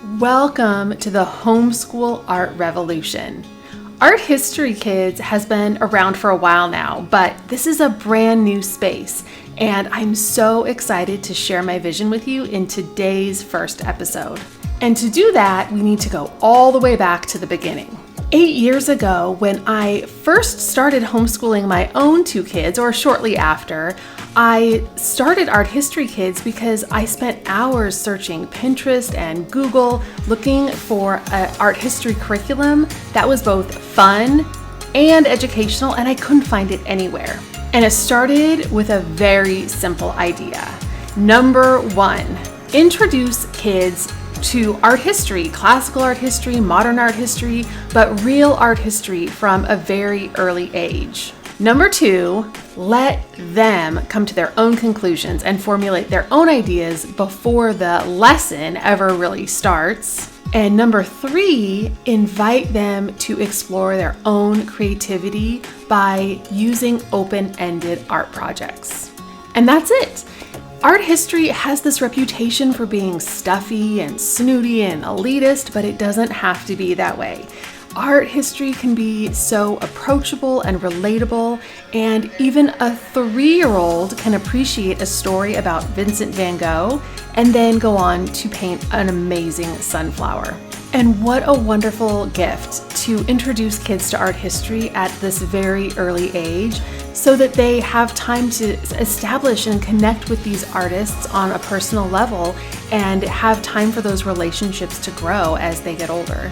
Welcome to the Homeschool Art Revolution. Art history, kids, has been around for a while now, but this is a brand new space, and I'm so excited to share my vision with you in today's first episode. And to do that, we need to go all the way back to the beginning. 8 years ago, when I first started homeschooling my own 2 kids, or shortly after, I started Art History Kids because I spent hours searching Pinterest and Google looking for an art history curriculum that was both fun and educational, and I couldn't find it anywhere. And it started with a very simple idea. Number 1, introduce kids to art history, classical art history, modern art history, but real art history from a very early age. Number 2, let them come to their own conclusions and formulate their own ideas before the lesson ever really starts. And number 3, invite them to explore their own creativity by using open-ended art projects. And that's it. Art history has this reputation for being stuffy and snooty and elitist, but it doesn't have to be that way. Art history can be so approachable and relatable, and even a 3-year-old can appreciate a story about Vincent van Gogh and then go on to paint an amazing sunflower. And what a wonderful gift to introduce kids to art history at this very early age so that they have time to establish and connect with these artists on a personal level and have time for those relationships to grow as they get older.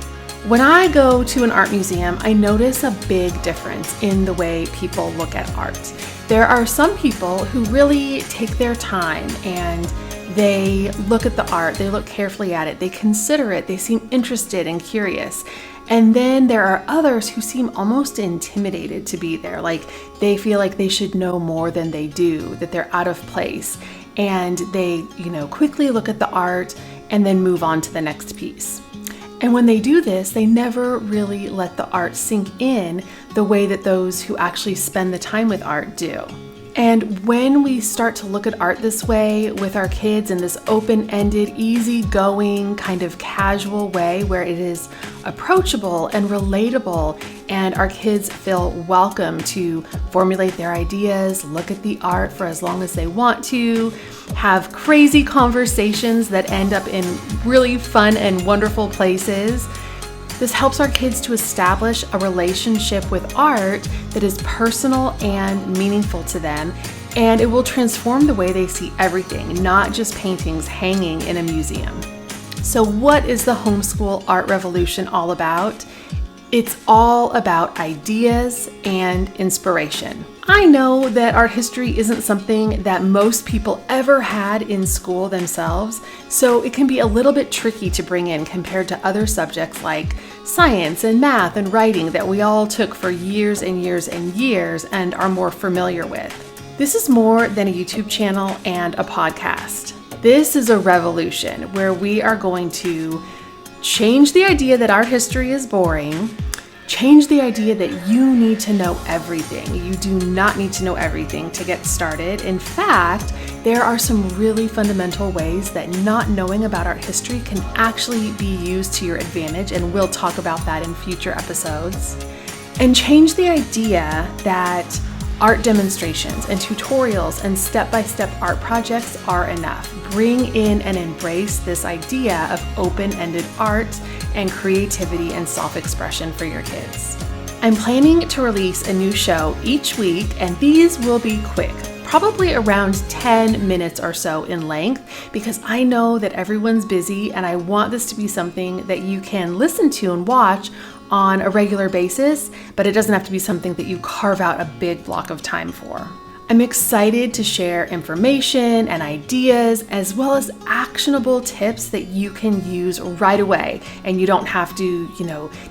When I go to an art museum, I notice a big difference in the way people look at art. There are some people who really take their time and they look at the art, they look carefully at it, they consider it, they seem interested and curious. And then there are others who seem almost intimidated to be there, like they feel like they should know more than they do, that they're out of place. And they, quickly look at the art and then move on to the next piece. And when they do this, they never really let the art sink in the way that those who actually spend the time with art do. And when we start to look at art this way with our kids in this open-ended, easygoing, kind of casual way where it is approachable and relatable, and our kids feel welcome to formulate their ideas, look at the art for as long as they want to, have crazy conversations that end up in really fun and wonderful places. This helps our kids to establish a relationship with art that is personal and meaningful to them, and it will transform the way they see everything, not just paintings hanging in a museum. So what is the Homeschool Art Revolution all about? It's all about ideas and inspiration. I know that art history isn't something that most people ever had in school themselves, so it can be a little bit tricky to bring in compared to other subjects like science and math and writing that we all took for years and years and years and are more familiar with. This is more than a YouTube channel and a podcast. This is a revolution where we are going to change the idea that art history is boring, change the idea that you need to know everything. You do not need to know everything to get started. In fact, there are some really fundamental ways that not knowing about art history can actually be used to your advantage, and we'll talk about that in future episodes. And change the idea that art demonstrations and tutorials and step-by-step art projects are enough. Bring in and embrace this idea of open-ended art and creativity and self-expression for your kids. I'm planning to release a new show each week, and these will be quick, probably around 10 minutes or so in length, because I know that everyone's busy and I want this to be something that you can listen to and watch on a regular basis, but it doesn't have to be something that you carve out a big block of time for. I'm excited to share information and ideas as well as actionable tips that you can use right away. And you don't have to,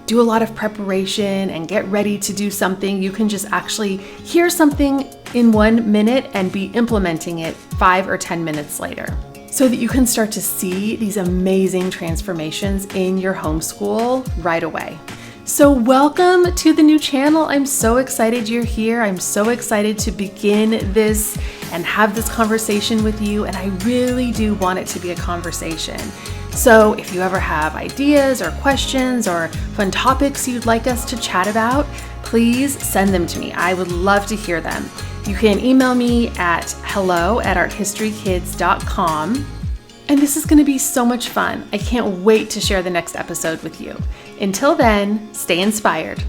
do a lot of preparation and get ready to do something. You can just actually hear something in 1 minute and be implementing it 5 or 10 minutes later, so that you can start to see these amazing transformations in your homeschool right away. So welcome to the new channel. I'm so excited you're here. I'm so excited to begin this and have this conversation with you. And I really do want it to be a conversation. So if you ever have ideas or questions or fun topics you'd like us to chat about, please send them to me. I would love to hear them. You can email me at hello@arthistorykids.com. And this is going to be so much fun. I can't wait to share the next episode with you. Until then, stay inspired.